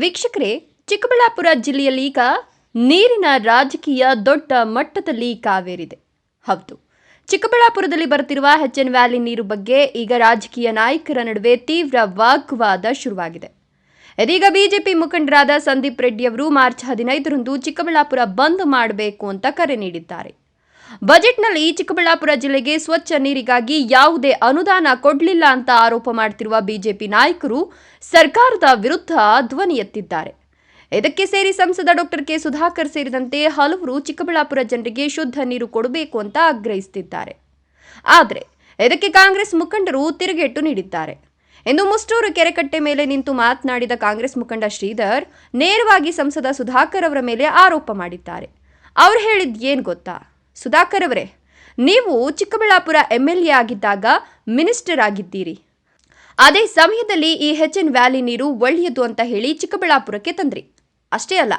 ವೀಕ್ಷಕರೇ, ಚಿಕ್ಕಬಳ್ಳಾಪುರ ಜಿಲ್ಲೆಯಲ್ಲಿ ಈಗ ನೀರಿನ ರಾಜಕೀಯ ದೊಡ್ಡ ಮಟ್ಟದಲ್ಲಿ ಕಾವೇರಿದೆ. ಹೌದು, ಚಿಕ್ಕಬಳ್ಳಾಪುರದಲ್ಲಿ ಬರುತ್ತಿರುವ ಎಚ್.ಎನ್. ವ್ಯಾಲಿ ನೀರು ಬಗ್ಗೆ ಈಗ ರಾಜಕೀಯ ನಾಯಕರ ನಡುವೆ ತೀವ್ರ ವಾಗ್ವಾದ ಶುರುವಾಗಿದೆ. ಇದೀಗ ಬಿಜೆಪಿ ಮುಖಂಡರಾದ ಸಂದೀಪ್ ರೆಡ್ಡಿ ಅವರು ಮಾರ್ಚ್ 15ರಂದು ಚಿಕ್ಕಬಳ್ಳಾಪುರ ಬಂದ್ ಮಾಡಬೇಕು ಅಂತ ಕರೆ ನೀಡಿದ್ದಾರೆ. ಬಜೆಟ್ನಲ್ಲಿ ಚಿಕ್ಕಬಳ್ಳಾಪುರ ಜಿಲ್ಲೆಗೆ ಸ್ವಚ್ಛ ನೀರಿಗಾಗಿ ಯಾವುದೇ ಅನುದಾನ ಕೊಡಲಿಲ್ಲ ಅಂತ ಆರೋಪ ಮಾಡುತ್ತಿರುವ ಬಿಜೆಪಿ ನಾಯಕರು ಸರ್ಕಾರದ ವಿರುದ್ಧ ಧ್ವನಿ ಎತ್ತಿದ್ದಾರೆ. ಇದಕ್ಕೆ ಸೇರಿ ಸಂಸದ ಡಾಕ್ಟರ್ ಕೆ ಸುಧಾಕರ್ ಸೇರಿದಂತೆ ಹಲವರು ಚಿಕ್ಕಬಳ್ಳಾಪುರ ಜನರಿಗೆ ಶುದ್ಧ ನೀರು ಕೊಡಬೇಕು ಅಂತ ಆಗ್ರಹಿಸುತ್ತಿದ್ದಾರೆ. ಆದರೆ ಇದಕ್ಕೆ ಕಾಂಗ್ರೆಸ್ ಮುಖಂಡರು ತಿರುಗೇಟು ನೀಡಿದ್ದಾರೆ. ಇಂದು ಮುಷ್ಟೂರು ಕೆರೆಕಟ್ಟೆ ಮೇಲೆ ನಿಂತು ಮಾತನಾಡಿದ ಕಾಂಗ್ರೆಸ್ ಮುಖಂಡ ಶ್ರೀಧರ್ ನೇರವಾಗಿ ಸಂಸದ ಸುಧಾಕರ್ ಅವರ ಮೇಲೆ ಆರೋಪ ಮಾಡಿದ್ದಾರೆ. ಅವರು ಹೇಳಿದ್ದು ಏನು ಗೊತ್ತಾ? ಸುಧಾಕರ್ ಅವರೇ, ನೀವು ಚಿಕ್ಕಬಳ್ಳಾಪುರ MLA ಆಗಿದ್ದಾಗ ಮಿನಿಸ್ಟರ್ ಆಗಿದ್ದೀರಿ. ಅದೇ ಸಮಯದಲ್ಲಿ ಈ ಎಚ್.ಎನ್. ವ್ಯಾಲಿ ನೀರು ಒಳ್ಳೆಯದು ಅಂತ ಹೇಳಿ ಚಿಕ್ಕಬಳ್ಳಾಪುರಕ್ಕೆ ತಂದ್ರಿ. ಅಷ್ಟೇ ಅಲ್ಲ,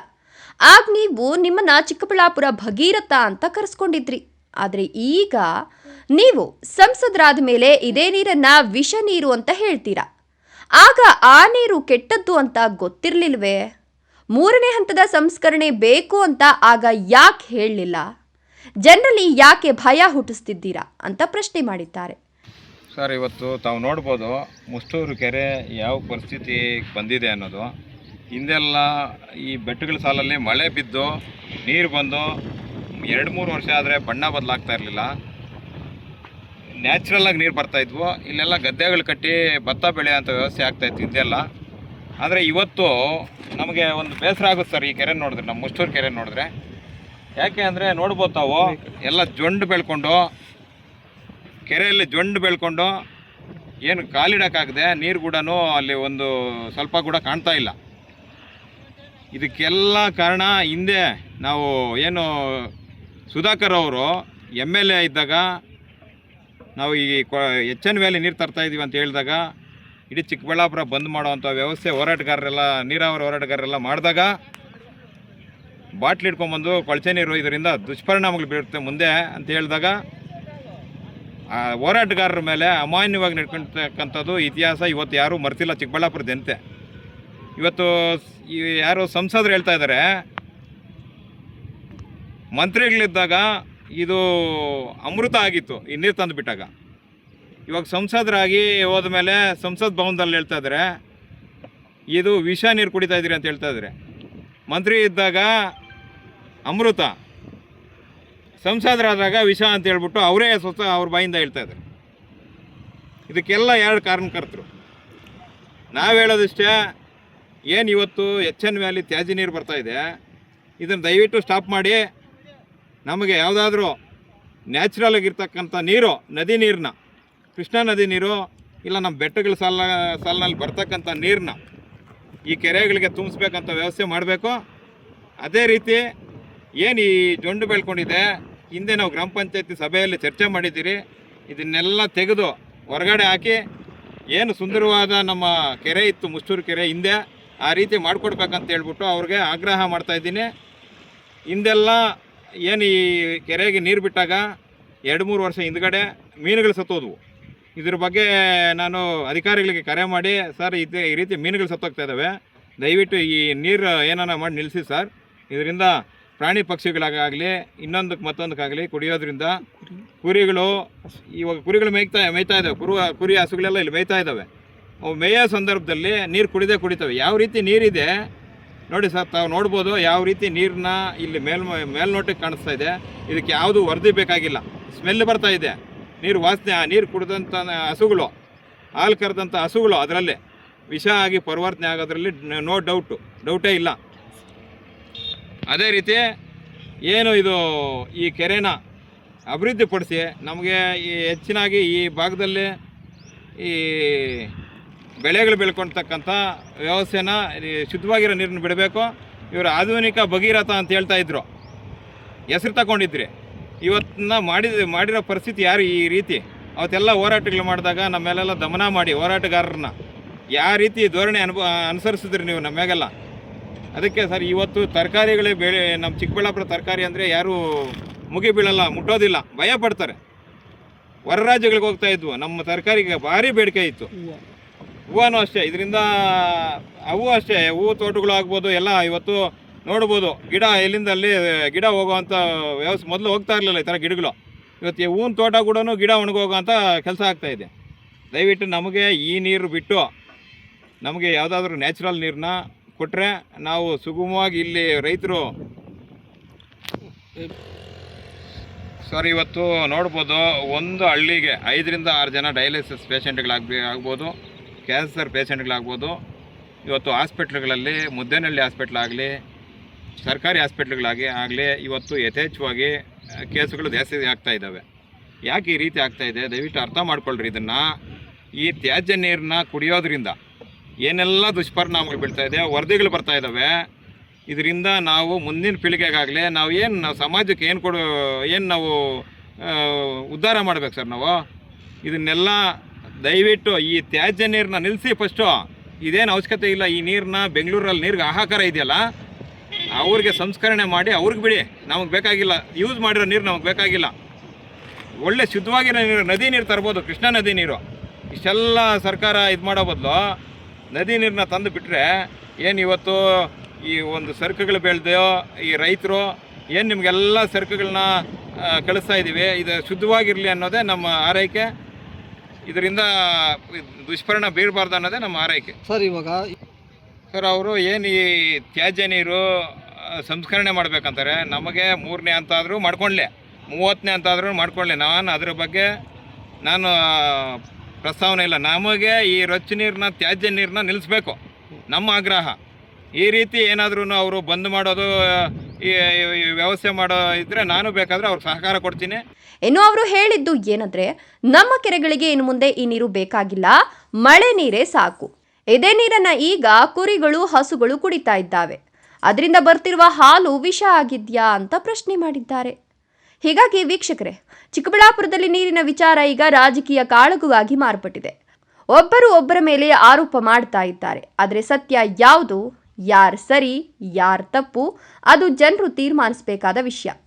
ಆಗ ನೀವು ನಿಮ್ಮನ್ನ ಚಿಕ್ಕಬಳ್ಳಾಪುರ ಭಗೀರಥ ಅಂತ ಕರೆಸ್ಕೊಂಡಿದ್ರಿ. ಆದರೆ ಈಗ ನೀವು ಸಂಸದರಾದ ಮೇಲೆ ಇದೇ ನೀರನ್ನ ವಿಷ ನೀರು ಅಂತ ಹೇಳ್ತೀರಾ. ಆಗ ಆ ನೀರು ಕೆಟ್ಟದ್ದು ಅಂತ ಗೊತ್ತಿರಲಿಲ್ವೇ? 3ನೇ ಹಂತದ ಸಂಸ್ಕರಣೆ ಬೇಕು ಅಂತ ಆಗ ಯಾಕೆ ಹೇಳಲಿಲ್ಲ? ಜನರಲ್ಲಿ ಯಾಕೆ ಭಯ ಹುಟ್ಟಿಸ್ತಿದ್ದೀರಾ ಅಂತ ಪ್ರಶ್ನೆ ಮಾಡಿದ್ದಾರೆ. ಸರ್, ಇವತ್ತು ತಾವು ನೋಡ್ಬೋದು ಮುಷ್ಟೂರು ಕೆರೆ ಯಾವ ಪರಿಸ್ಥಿತಿ ಬಂದಿದೆ ಅನ್ನೋದು. ಹಿಂದೆಲ್ಲ ಈ ಬೆಟ್ಟಗಳ ಸಾಲಲ್ಲಿ ಮಳೆ ಬಿದ್ದು ನೀರು ಬಂದು 2-3 ವರ್ಷ ಆದರೆ ಬಣ್ಣ ಬದಲಾಗ್ತಾ ಇರಲಿಲ್ಲ. ನ್ಯಾಚುರಲ್ಲಾಗಿ ನೀರು ಬರ್ತಾಯಿದ್ವು. ಇಲ್ಲೆಲ್ಲ ಗದ್ದೆಗಳು ಕಟ್ಟಿ ಭತ್ತ ಬೆಳೆಯೋಂಥ ವ್ಯವಸ್ಥೆ ಆಗ್ತಾಯಿತ್ತು ಹಿಂದೆಲ್ಲ. ಆದರೆ ಇವತ್ತು ನಮಗೆ ಒಂದು ಬೇಸರ ಆಗುತ್ತೆ ಸರ್ ಈ ಕೆರೆ ನೋಡಿದ್ರೆ, ನಮ್ಮ ಮುಷ್ಟೂರು ಕೆರೆ ನೋಡಿದ್ರೆ. ಯಾಕೆ ಅಂದರೆ ನೋಡ್ಬೋದು ತಾವು ಎಲ್ಲ ಜೊಂಡು ಬೆಳ್ಕೊಂಡು, ಕೆರೆಯಲ್ಲಿ ಜೊಂಡು ಬೆಳ್ಕೊಂಡು ಏನು ಕಾಲಿಡೋಕ್ಕಾಗದೆ ನೀರು ಕೂಡ ಅಲ್ಲಿ ಒಂದು ಸ್ವಲ್ಪ ಕೂಡ ಕಾಣ್ತಾ ಇಲ್ಲ. ಇದಕ್ಕೆಲ್ಲ ಕಾರಣ ಹಿಂದೆ ನಾವು ಏನು ಸುಧಾಕರ್ ಅವರು MLA ಇದ್ದಾಗ ನಾವು ಈ ಎಚ್.ಎನ್. ವ್ಯಾಲಿ ನೀರು ತರ್ತಾಯಿದ್ದೀವಿ ಅಂತ ಹೇಳಿದಾಗ ಇಡೀ ಚಿಕ್ಕಬಳ್ಳಾಪುರ ಬಂದ್ ಮಾಡೋವಂಥ ವ್ಯವಸ್ಥೆ ಹೋರಾಟಗಾರರೆಲ್ಲ, ನೀರಾವರಿ ಹೋರಾಟಗಾರರೆಲ್ಲ ಮಾಡಿದಾಗ ಬಾಟ್ಲಿ ಇಟ್ಕೊಂಬಂದು ಕೊಳಚೆ ನೀರು ಇದರಿಂದ ದುಷ್ಪರಿಣಾಮಗಳು ಬೀರುತ್ತೆ ಮುಂದೆ ಅಂತ ಹೇಳಿದಾಗ ಆ ಹೋರಾಟಗಾರರ ಮೇಲೆ ಅಮಾನ್ಯವಾಗಿ ನಡ್ಕೊಳ್ತಕ್ಕಂಥದ್ದು ಇತಿಹಾಸ ಇವತ್ತು ಯಾರೂ ಮರ್ತಿಲ್ಲ ಚಿಕ್ಕಬಳ್ಳಾಪುರ ಜನತೆ. ಇವತ್ತು ಯಾರು ಸಂಸದರು ಹೇಳ್ತಾ ಇದ್ದಾರೆ, ಮಂತ್ರಿಗಳಿದ್ದಾಗ ಇದು ಅಮೃತ ಆಗಿತ್ತು ಈ ನೀರು ತಂದು ಬಿಟ್ಟಾಗ. ಇವಾಗ ಸಂಸದರಾಗಿ ಹೋದ ಮೇಲೆ ಸಂಸತ್ ಭವನದಲ್ಲಿ ಹೇಳ್ತಾ ಇದ್ದಾರೆ ಇದು ವಿಷ ನೀರು ಕುಡಿತಾ ಇದ್ದೀರಿ ಅಂತ ಹೇಳ್ತಾ ಇದ್ದಾರೆ. ಮಂತ್ರಿ ಇದ್ದಾಗ ಅಮೃತ, ಸಂಸದರಾದಾಗ ವಿಷ ಅಂತ ಹೇಳ್ಬಿಟ್ಟು ಅವರೇ ಸ್ವತಃ ಅವ್ರ ಬಾಯಿಂದ ಹೇಳ್ತಾ ಇದ್ದಾರೆ. ಇದಕ್ಕೆಲ್ಲ 2 ಕಾರಣಕರ್ತರು. ನಾವು ಹೇಳೋದಿಷ್ಟೇ, ಏನು ಇವತ್ತು ಎಚ್.ಎನ್. ವ್ಯಾಲಿ ತ್ಯಾಜ್ಯ ನೀರು ಬರ್ತಾಯಿದೆ, ಇದನ್ನು ದಯವಿಟ್ಟು ಸ್ಟಾಪ್ ಮಾಡಿ. ನಮಗೆ ಯಾವುದಾದ್ರೂ ನ್ಯಾಚುರಲ್ ಆಗಿರ್ತಕ್ಕಂಥ ನೀರು, ನದಿ ನೀರನ್ನ, ಕೃಷ್ಣಾ ನದಿ ನೀರು ಇಲ್ಲ ನಮ್ಮ ಬೆಟ್ಟಗಳ ಸಾಲಿನಲ್ಲಿ ಬರ್ತಕ್ಕಂಥ ನೀರನ್ನ ಈ ಕೆರೆಗಳಿಗೆ ತುಂಬಿಸ್ಬೇಕಂತ ವ್ಯವಸ್ಥೆ ಮಾಡಬೇಕು. ಅದೇ ರೀತಿ ಏನು ಈ ಜೊಂಡು ಬೆಳ್ಕೊಂಡಿದೆ, ಹಿಂದೆ ನಾವು ಗ್ರಾಮ ಪಂಚಾಯತಿ ಸಭೆಯಲ್ಲಿ ಚರ್ಚೆ ಮಾಡಿದ್ದೀರಿ, ಇದನ್ನೆಲ್ಲ ತೆಗೆದು ಹೊರಗಡೆ ಹಾಕಿ ಏನು ಸುಂದರವಾದ ನಮ್ಮ ಕೆರೆ ಇತ್ತು ಮುಷ್ಟೂರು ಕೆರೆ ಹಿಂದೆ, ಆ ರೀತಿ ಮಾಡಿಕೊಡ್ಬೇಕಂತ ಹೇಳ್ಬಿಟ್ಟು ಅವ್ರಿಗೆ ಆಗ್ರಹ ಮಾಡ್ತಾಯಿದ್ದೀನಿ. ಹಿಂದೆಲ್ಲ ಏನು ಈ ಕೆರೆಗೆ ನೀರು ಬಿಟ್ಟಾಗ 2-3 ವರ್ಷ ಹಿಂದ್ಗಡೆ ಮೀನುಗಳು ಸತ್ತೋದ್ವು. ಇದ್ರ ಬಗ್ಗೆ ನಾನು ಅಧಿಕಾರಿಗಳಿಗೆ ಕರೆ ಮಾಡಿ, ಸರ್ ಈ ರೀತಿ ಮೀನುಗಳು ಸತ್ತೋಗ್ತಾ ಇದ್ದಾವೆ, ದಯವಿಟ್ಟು ಈ ನೀರು ಏನಾನ ಮಾಡಿ ನಿಲ್ಲಿಸಿ ಸರ್. ಇದರಿಂದ ಪ್ರಾಣಿ ಪಕ್ಷಿಗಳಾಗಲಿ ಇನ್ನೊಂದಕ್ಕೆ ಮತ್ತೊಂದಕ್ಕಾಗಲಿ ಕುಡಿಯೋದ್ರಿಂದ ಕುರಿಗಳು, ಇವಾಗ ಕುರಿಗಳು ಮೇಯ್ತಾ ಇದ್ದಾವೆ, ಕುರಿ ಹಸುಗಳೆಲ್ಲ ಇಲ್ಲಿ ಮೇಯ್ತಾ ಇದ್ದಾವೆ. ಅವು ಮೇಯೋ ಸಂದರ್ಭದಲ್ಲಿ ನೀರು ಕುಡಿತವೆ. ಯಾವ ರೀತಿ ನೀರಿದೆ ನೋಡಿ ಸರ್, ತಾವು ನೋಡ್ಬೋದು ಯಾವ ರೀತಿ ನೀರನ್ನ ಇಲ್ಲಿ ಮೇಲ್ನೋಟಕ್ಕೆ ಕಾಣಿಸ್ತಾ ಇದೆ. ಇದಕ್ಕೆ ಯಾವುದು ವರದಿ ಬೇಕಾಗಿಲ್ಲ, ಸ್ಮೆಲ್ ಬರ್ತಾ ಇದೆ ನೀರು ವಾಸನೆ. ಆ ನೀರು ಕುಡಿದಂಥ ಹಸುಗಳು, ಹಾಲು ಕರೆದಂಥ ಹಸುಗಳು ಅದರಲ್ಲೇ ವಿಷ ಆಗಿ ಪರಿವರ್ತನೆ ಆಗೋದ್ರಲ್ಲಿ ನೋ ಡೌಟೇ ಇಲ್ಲ. ಅದೇ ರೀತಿ ಏನು ಇದು ಈ ಕೆರೆನ ಅಭಿವೃದ್ಧಿಪಡಿಸಿ ನಮಗೆ ಈ ಹೆಚ್ಚಿನಾಗಿ ಈ ಭಾಗದಲ್ಲಿ ಈ ಬೆಳೆಗಳು ಬೆಳ್ಕೊಳ್ತಕ್ಕಂಥ ವ್ಯವಸ್ಥೆನ, ಶುದ್ಧವಾಗಿರೋ ನೀರನ್ನು ಬಿಡಬೇಕು. ಇವರು ಆಧುನಿಕ ಭಗೀರಥ ಅಂತ ಹೇಳ್ತಾ ಇದ್ರು, ಹೆಸರು ತಗೊಂಡಿದ್ರಿ. ಇವತ್ತನ್ನ ಮಾಡಿರೋ ಪರಿಸ್ಥಿತಿ ಯಾರು ಈ ರೀತಿ? ಅವತ್ತೆಲ್ಲ ಹೋರಾಟಗಳು ಮಾಡಿದಾಗ ನಮ್ಮೆಲ್ಲ ದಮನ ಮಾಡಿ ಹೋರಾಟಗಾರರನ್ನ ಯಾವ ರೀತಿ ಧೋರಣೆ ಅನುಸರಿಸಿದ್ರಿ ನೀವು ನಮ್ಮೆಲ್ಲ. ಅದಕ್ಕೆ ಸರ್ ಇವತ್ತು ತರಕಾರಿಗಳೇ ಬೆಳೆ, ನಮ್ಮ ಚಿಕ್ಕಬಳ್ಳಾಪುರ ತರಕಾರಿ ಅಂದರೆ ಯಾರೂ ಮುಗಿ ಬೀಳಲ್ಲ, ಮುಟ್ಟೋದಿಲ್ಲ, ಭಯ ಪಡ್ತಾರೆ. ಹೊರ ರಾಜ್ಯಗಳಿಗೆ ಹೋಗ್ತಾ ಇದ್ವು, ನಮ್ಮ ತರಕಾರಿಗೆ ಭಾರಿ ಬೇಡಿಕೆ ಇತ್ತು. ಹೂವನೂ ಅಷ್ಟೇ, ಇದರಿಂದ ಅವು ಅಷ್ಟೇ, ಹೂವು ತೋಟಗಳು ಆಗ್ಬೋದು ಎಲ್ಲ ಇವತ್ತು ನೋಡ್ಬೋದು. ಗಿಡ ಎಲ್ಲಿಂದ ಅಲ್ಲಿ ಗಿಡ ಹೋಗೋವಂಥ ವ್ಯವಸ್ಥೆ ಮೊದಲು ಹೋಗ್ತಾ ಇರಲಿಲ್ಲ ಈ ಥರ ಗಿಡಗಳು. ಇವತ್ತು ಹೂವಿನ ತೋಟ ಕೂಡ ಗಿಡ ಒಣಗೋಗೋಂಥ ಕೆಲಸ ಆಗ್ತಾಯಿದೆ. ದಯವಿಟ್ಟು ನಮಗೆ ಈ ನೀರು ಬಿಟ್ಟು ನಮಗೆ ಯಾವುದಾದ್ರೂ ನ್ಯಾಚುರಲ್ ನೀರನ್ನ ಕೊಟ್ಟರೆ ನಾವು ಸುಗಮವಾಗಿ ಇಲ್ಲಿ ರೈತರು ಇವತ್ತು ನೋಡ್ಬೋದು, ಒಂದು ಹಳ್ಳಿಗೆ 5 ರಿಂದ 6 ಜನ ಡಯಾಲಿಸಿಸ್ ಪೇಷೆಂಟ್ಗಳಾಗ್ಬೋದು, ಕ್ಯಾನ್ಸರ್ ಪೇಷೆಂಟ್ಗಳಾಗ್ಬೋದು. ಇವತ್ತು ಹಾಸ್ಪಿಟ್ಲ್ಗಳಲ್ಲಿ ಮುದ್ದೇನಹಳ್ಳಿ ಹಾಸ್ಪಿಟ್ಲ್ ಆಗಲಿ, ಸರ್ಕಾರಿ ಹಾಸ್ಪಿಟ್ಲ್ಗಳಾಗಲಿ ಇವತ್ತು ಯಥೇಚ್ಛವಾಗಿ ಕೇಸುಗಳು ಜಾಸ್ತಿ ಆಗ್ತಾ ಇದ್ದಾವೆ. ಯಾಕೆ ಈ ರೀತಿ ಆಗ್ತಾಯಿದೆ ದಯವಿಟ್ಟು ಅರ್ಥ ಮಾಡ್ಕೊಳ್ರಿ. ಇದನ್ನು ಈ ತ್ಯಾಜ್ಯ ನೀರನ್ನ ಕುಡಿಯೋದ್ರಿಂದ ಏನೆಲ್ಲ ದುಷ್ಪರಿಣಾಮಗಳು ಬೀಳ್ತಾ ಇದೆ, ವರದಿಗಳು ಬರ್ತಾ ಇದ್ದಾವೆ. ಇದರಿಂದ ನಾವು ಮುಂದಿನ ಪೀಳಿಗೆಗಾಗಲಿ ನಾವು ಸಮಾಜಕ್ಕೆ ಏನು ನಾವು ಉದ್ಧಾರ ಮಾಡ್ಬೇಕು ಸರ್. ನಾವು ಇದನ್ನೆಲ್ಲ ದಯವಿಟ್ಟು ಈ ತ್ಯಾಜ್ಯ ನೀರನ್ನ ನಿಲ್ಲಿಸಿ. ಫಸ್ಟು ಇದೇನು ಅವಶ್ಯಕತೆ ಇಲ್ಲ. ಈ ನೀರನ್ನ ಬೆಂಗಳೂರಲ್ಲಿ ನೀರಿಗೆ ಹಾಹಾಕಾರ ಇದೆಯಲ್ಲ, ಅವ್ರಿಗೆ ಸಂಸ್ಕರಣೆ ಮಾಡಿ ಅವ್ರಿಗೆ ಬಿಡಿ, ನಮಗೆ ಬೇಕಾಗಿಲ್ಲ. ಯೂಸ್ ಮಾಡಿರೋ ನೀರು ನಮಗೆ ಬೇಕಾಗಿಲ್ಲ. ಒಳ್ಳೆ ಶುದ್ಧವಾಗಿರೋ ನೀರು, ನದಿ ನೀರು ತರ್ಬೋದು, ಕೃಷ್ಣಾ ನದಿ ನೀರು. ಇಷ್ಟೆಲ್ಲ ಸರ್ಕಾರ ಇದು ಮಾಡೋ ಬದಲು ನದಿ ನೀರನ್ನ ತಂದು ಬಿಟ್ಟರೆ ಏನು ಇವತ್ತು ಈ ಒಂದು ಸರಕುಗಳು ಬೆಳೆದೋ ಈ ರೈತರು ಏನು ನಿಮಗೆಲ್ಲ ಸರಕುಗಳನ್ನ ಕಳಿಸ್ತಾ ಇದ್ದೀವಿ, ಇದು ಶುದ್ಧವಾಗಿರಲಿ ಅನ್ನೋದೇ ನಮ್ಮ ಆರೈಕೆ. ಇದರಿಂದ ದುಷ್ಪರಿಣಾಮ ಬೀರಬಾರ್ದು ಅನ್ನೋದೇ ನಮ್ಮ ಆರೈಕೆ ಸರ್. ಇವಾಗ ಸರ್ ಅವರು ಏನು ಈ ತ್ಯಾಜ್ಯ ನೀರು ಸಂಸ್ಕರಣೆ ಮಾಡ್ಬೇಕಂತಾರೆ. ನಮಗೆ 3ನೇ ಹಂತ ಆದರೂ ಮಾಡ್ಕೊಳ್ಳಿ, 30ನೇ ಹಂತ ಆದರೂ ಮಾಡ್ಕೊಳ್ಳಿ. ಅದ್ರ ಬಗ್ಗೆ ನಾನು ಪ್ರಸ್ತಾವನೆ ಇಲ್ಲ. ನಮಗೆ ಈ ರೊಚ್ಚ ನೀರನ್ನ ತ್ಯಾಜ್ಯ ನೀರನ್ನ ನಿಲ್ಲಿಸ್ಬೇಕು ನಮ್ಮ ಆಗ್ರಹ. ಈ ರೀತಿ ಏನಾದ್ರೂ ಅವರು ಬಂದ್ ಮಾಡೋದು, ಈ ವ್ಯವಸ್ಥೆ ಮಾಡೋ ಇದ್ರೆ ನಾನು ಬೇಕಾದರೆ ಅವ್ರಿಗೆ ಸಹಕಾರ ಕೊಡ್ತೀನಿ. ಇನ್ನು ಅವರು ಹೇಳಿದ್ದು ಏನಂದ್ರೆ, ನಮ್ಮ ಕೆರೆಗಳಿಗೆ ಇನ್ನು ಮುಂದೆ ಈ ನೀರು ಬೇಕಾಗಿಲ್ಲ, ಮಳೆ ನೀರೇ ಸಾಕು. ಇದೇ ನೀರನ್ನ ಈಗ ಕುರಿಗಳು ಹಸುಗಳು ಕುಡಿತಾ ಇದ್ದಾವೆ. ಅದರಿಂದ ಬರ್ತಿರುವ ಹಾಲು ವಿಷ ಆಗಿದ್ಯಾ ಅಂತ ಪ್ರಶ್ನೆ ಮಾಡಿದ್ದಾರೆ. ಹೀಗಾಗಿ ವೀಕ್ಷಕರೇ, ಚಿಕ್ಕಬಳ್ಳಾಪುರದಲ್ಲಿ ನೀರಿನ ವಿಚಾರ ಈಗ ರಾಜಕೀಯ ಕಾಳಗವಾಗಿ ಮಾರ್ಪಟ್ಟಿದೆ. ಒಬ್ಬರು ಒಬ್ಬರ ಮೇಲೆ ಆರೋಪ ಮಾಡ್ತಾ ಇದ್ದಾರೆ. ಆದರೆ ಸತ್ಯ ಯಾವುದು, ಯಾರು ಸರಿ ಯಾರು ತಪ್ಪು, ಅದು ಜನರು ತೀರ್ಮಾನಿಸಬೇಕಾದ ವಿಷಯ.